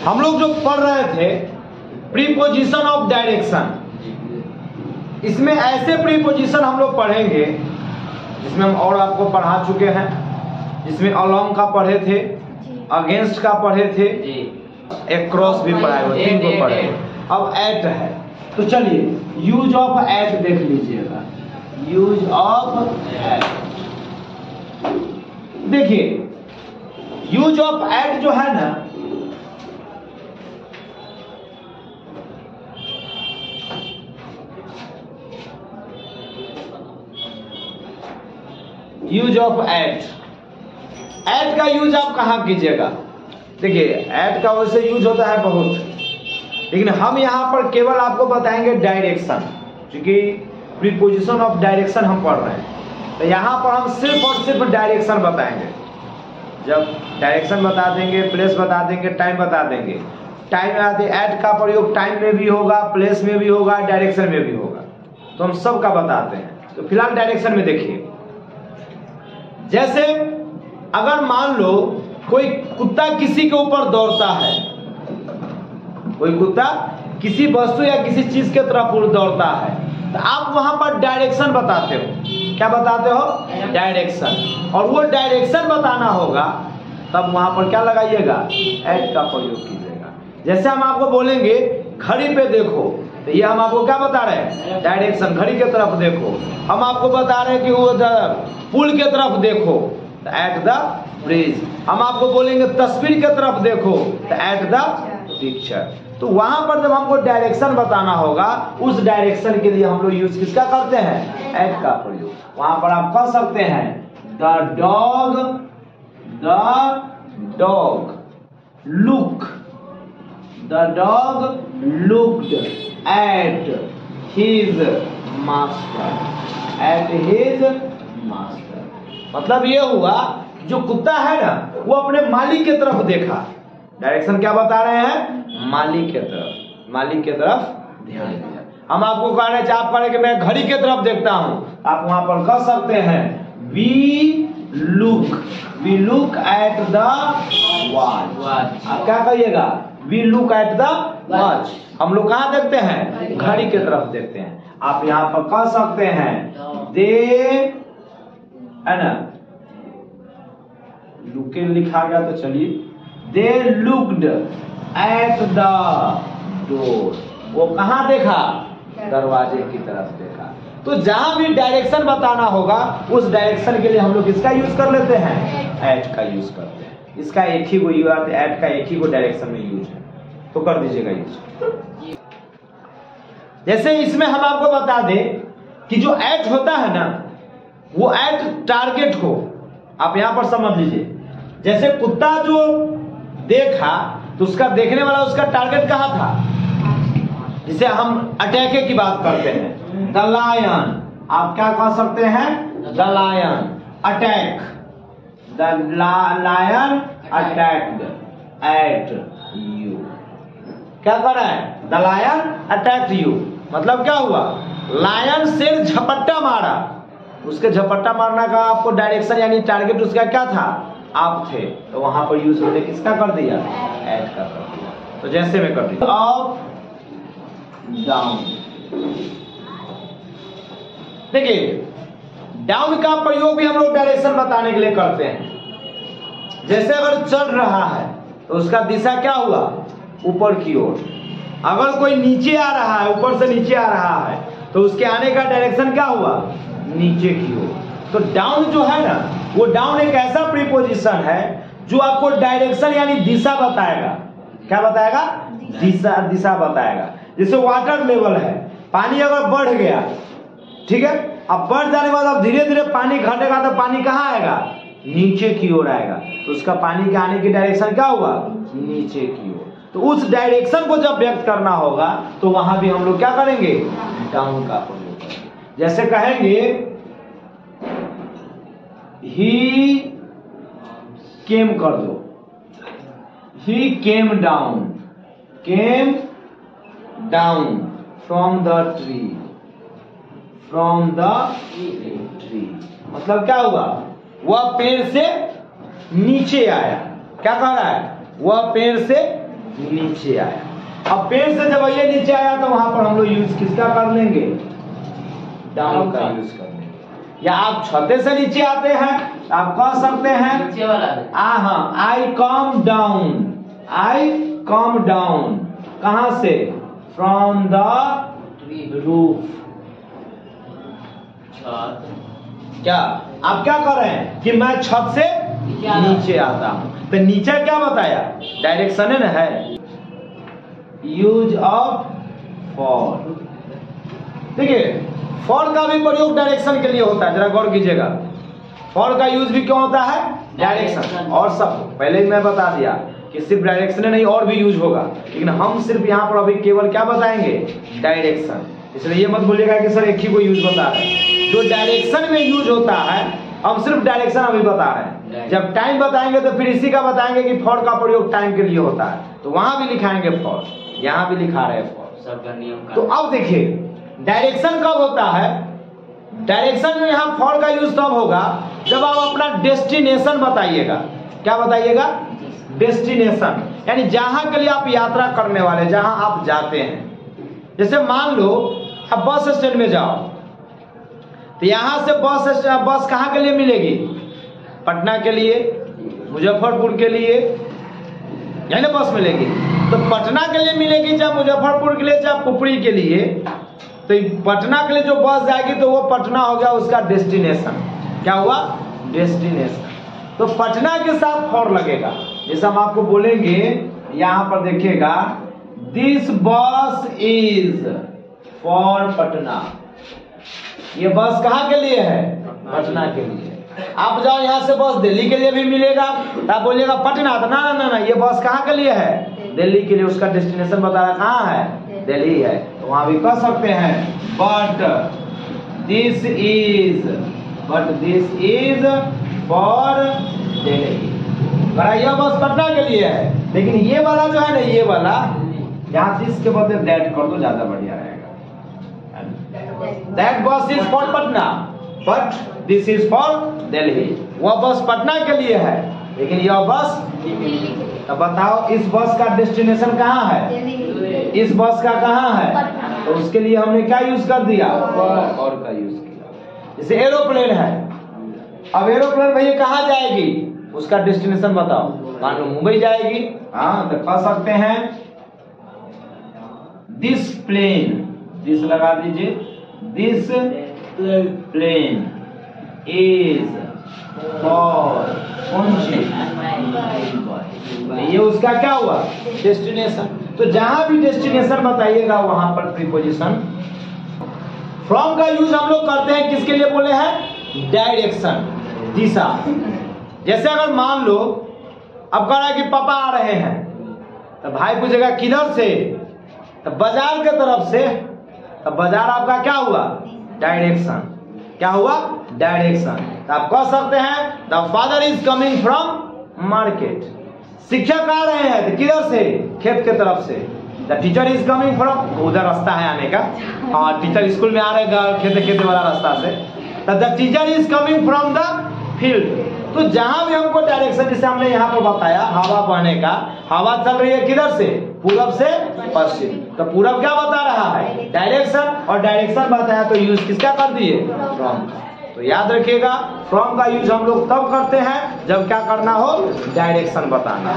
हम लोग जो पढ़ रहे थे प्रीपोजिशन ऑफ डायरेक्शन, इसमें ऐसे प्रीपोजिशन हम लोग पढ़ेंगे जिसमें हम और आपको पढ़ा चुके हैं, जिसमें अलोंग का पढ़े थे, अगेंस्ट का पढ़े थे, एक्रॉस भी पढ़ाए हुए, 3 को पढ़े। अब एट है, तो चलिए यूज ऑफ एट देख लीजिएगा। यूज ऑफ एट, देखिए यूज ऑफ एट जो है ना, यूज ऑफ एट, एट का यूज आप कहाँ कीजिएगा? देखिए एट का वैसे यूज होता है बहुत, लेकिन हम यहाँ पर केवल आपको बताएंगे डायरेक्शन, क्योंकि प्रीपोजिशन ऑफ डायरेक्शन हम पढ़ रहे हैं, तो यहाँ पर हम सिर्फ और सिर्फ डायरेक्शन बताएंगे। जब डायरेक्शन बता देंगे, प्लेस बता देंगे, टाइम बता देंगे। टाइम आते एट का प्रयोग टाइम में भी होगा, प्लेस में भी होगा, डायरेक्शन में भी होगा, तो हम सब का बताते हैं। तो फिलहाल डायरेक्शन में देखिए, जैसे अगर मान लो कोई कुत्ता किसी के ऊपर दौड़ता है, कोई कुत्ता किसी वस्तु या किसी चीज के तरफ दौड़ता है, तो आप वहां पर डायरेक्शन बताते हो। क्या बताते हो? डायरेक्शन। और वो डायरेक्शन बताना होगा तब वहां पर क्या लगाइएगा? एट का प्रयोग कीजिएगा। जैसे हम आपको बोलेंगे घड़ी पे देखो, तो ये हम आपको क्या बता रहे हैं? डायरेक्शन, घड़ी के तरफ देखो। हम आपको बता रहे हैं कि वो पुल के तरफ देखो, तो एट द ब्रिज। हम आपको बोलेंगे तस्वीर के तरफ देखो, तो एट द पिक्चर। तो वहां पर जब हमको डायरेक्शन बताना होगा, उस डायरेक्शन के लिए हम लोग यूज किसका करते हैं? एट का प्रयोग। वहां पर आप कर सकते हैं the dog look, the dog looked at his master, at his master. मतलब ये हुआ जो कुत्ता है ना, वो अपने मालिक की तरफ देखा। डायरेक्शन क्या बता रहे हैं? मालिक के तरफ, मालिक के तरफ ध्यान दिया। हम आपको कह रहे हैं, आप कह रहे हैं कि मैं घड़ी के तरफ देखता हूं, आप वहां पर कह सकते हैं we look at the watch. आप क्या कहिएगा? We look at the watch. हम लोग कहाँ देखते हैं? घड़ी की तरफ देखते हैं। आप यहाँ पर कह सकते हैं दे, है ना, लुके लिखा गया, तो चलिए they looked at the door. वो कहाँ देखा? दरवाजे की तरफ देखा। तो जहां भी डायरेक्शन बताना होगा, उस डायरेक्शन के लिए हम लोग किसका यूज कर लेते हैं? एट का यूज करते हैं। इसका एक ही वो यूज, एट का एक ही वो डायरेक्शन में यूज है, तो कर दीजिएगा यूज। जैसे इसमें हम आपको बता दें कि जो एट होता है ना, वो एट टारगेट को आप यहां पर समझ लीजिए। जैसे कुत्ता जो देखा, तो उसका देखने वाला उसका टारगेट कहां था? जिसे हम अटैक की बात करते हैं, द लायन। आप क्या कह सकते हैं? The lion attack, the lion attacked at you. क्या कर रहा है? The lion attacked you. मतलब क्या हुआ? लायन शेर झपट्टा मारा, उसके झपट्टा मारने का आपको डायरेक्शन यानी टारगेट उसका क्या था? आप थे, तो वहां पर यूज होने किसका कर दिया? एट का कर दिया। तो जैसे में कर दिया अप डाउन। देखिए डाउन का प्रयोग भी हम लोग डायरेक्शन बताने के लिए करते हैं। जैसे अगर चल रहा है तो उसका दिशा क्या हुआ? ऊपर की ओर। अगर कोई नीचे आ रहा है, ऊपर से नीचे आ रहा है, तो उसके आने का डायरेक्शन क्या हुआ? नीचे की ओर। तो डाउन जो है ना, वो डाउन एक ऐसा प्रीपोजिशन है जो आपको डायरेक्शन यानी दिशा बताएगा। क्या बताएगा? दिशा बताएगा। जैसे वाटर लेवल है, पानी अगर बढ़ गया, ठीक है, अब बढ़ जाने के बाद अब धीरे धीरे पानी घटेगा, तो पानी कहाँ आएगा? नीचे की ओर आएगा। तो उसका पानी के आने की डायरेक्शन क्या हुआ? नीचे की ओर। तो उस डायरेक्शन को जब व्यक्त करना होगा, तो वहां भी हम लोग क्या करेंगे? डाउन का प्रयोग करेंगे। जैसे कहेंगे ही केम कर दो, he came down from the tree, मतलब क्या हुआ? वह पेड़ से नीचे आया। क्या कह रहा है? वह पेड़ से नीचे आया। अब पेड़ से जब ये नीचे आया तो वहां पर हम लोग यूज किसका कर लेंगे? डाउन का यूज कर लेंगे। या आप छते से नीचे आते हैं, आप कह सकते हैं नीचे वाला हाँ, आई कम डाउन। आई कम डाउन कहां से? From the roof. क्या आप क्या कर रहे हैं कि मैं छत से नीचे आता हूं? तो नीचे क्या बताया? डायरेक्शन है ना, है यूज ऑफ फॉर। देखिए फॉर का भी प्रयोग डायरेक्शन के लिए होता है, जरा गौर कीजिएगा। फॉर का यूज भी क्यों होता है? डायरेक्शन। और सब पहले ही मैं बता दिया कि सिर्फ डायरेक्शन नहीं और भी यूज होगा, लेकिन हम सिर्फ यहाँ पर अभी केवल क्या बताएंगे? डायरेक्शन। इसलिए ये मत बोलिएगा कि सर एक ही को यूज बता रहे हैं। जो डायरेक्शन में यूज होता है हम सिर्फ डायरेक्शन अभी बता रहे हैं। जब टाइम बताएंगे तो फिर इसी का बताएंगे कि फॉर का प्रयोग टाइम के लिए होता है, तो वहां भी लिखाएंगे फॉर, यहाँ भी लिखा रहे फॉर। सबका नियम का। तो अब देखिए डायरेक्शन कब होता है? डायरेक्शन में यहाँ फॉर का यूज तब होगा जब आप अपना डेस्टिनेशन बताइएगा। क्या बताइएगा? डेस्टिनेशन, यानी जहां के लिए आप यात्रा करने वाले, जहां आप जाते हैं। जैसे मान लो आप बस स्टैंड में जाओ, तो यहां से बस कहां के लिए मिलेगी? पटना के लिए, मुजफ्फरपुर के लिए, यानी बस मिलेगी। तो पटना के लिए मिलेगी, चाहे मुजफ्फरपुर के लिए, चाहे पुपरी के लिए। तो पटना के लिए जो बस जाएगी तो वो पटना हो गया उसका डेस्टिनेशन। क्या हुआ? डेस्टिनेशन। तो पटना के साथ फॉर लगेगा। जैसे हम आपको बोलेंगे, यहां पर देखिएगा, दिस बस इज फॉर पटना। ये बस कहाँ के लिए है? पटना के लिए। आप जाओ यहाँ से बस दिल्ली के लिए भी मिलेगा, तो आप बोलिएगा पटना, तो ना ना ना, ये बस कहाँ के लिए है? दिल्ली के लिए। उसका डेस्टिनेशन बता रहा कहाँ है? दिल्ली है। तो वहां भी कह सकते हैं but this is for Delhi. बड़ा यह बस पटना के लिए है, लेकिन ये वाला जो है ना, ये वाला यहाँ दिस के बदले दैट कर दो, ज्यादा बढ़िया रहेगा। दैट बस is for Patna but this is for Delhi. वह बस पटना के लिए है, लेकिन यह बस। तो बताओ इस बस का डेस्टिनेशन कहाँ है? इस बस का कहाँ है? तो उसके लिए हमने क्या यूज कर दिया? और का यूज किया। जैसे एरोप्लेन है, अब एरोप्लेन भैया कहाँ जाएगी? उसका डेस्टिनेशन बताओ। मान लो मुंबई जाएगी, हाँ, तो कह सकते हैं दिस प्लेन, दिस लगा दीजिए, दिस प्लेन इज फॉर कौन चीज? ये उसका क्या हुआ? डेस्टिनेशन। तो जहां भी डेस्टिनेशन बताइएगा वहां पर प्रीपोजिशन। फ्रॉम का यूज हम लोग करते हैं किसके लिए बोले हैं? डायरेक्शन, दिशा। जैसे अगर मान लो अब कह रहा है कि पापा आ रहे हैं, तो भाई पूछेगा किधर से? तो बाजार के तरफ से। तो बाजार आपका क्या हुआ? डायरेक्शन। क्या हुआ? डायरेक्शन। तो आप कह सकते हैं the father is coming from market. शिक्षक आ रहे हैं, तो किधर से? खेत के तरफ से। The teacher is coming from, उधर रास्ता है आने का, हाँ, टीचर स्कूल में आ रहे हैं खेते खेते वाला रास्ता से। तो the teacher is coming from the field. तो जहां भी हमको डायरेक्शन, जैसे हमने यहाँ पर बताया हवा बहने का, हवा चल रही है किधर से? पूरब से पश्चिम। तो पूरब क्या बता रहा है? डायरेक्शन। और डायरेक्शन बताया तो यूज किसका कर दिए? फ्रॉम का। तो याद रखिएगा फ्रॉम का यूज हम लोग तब करते हैं जब क्या करना हो? डायरेक्शन बताना।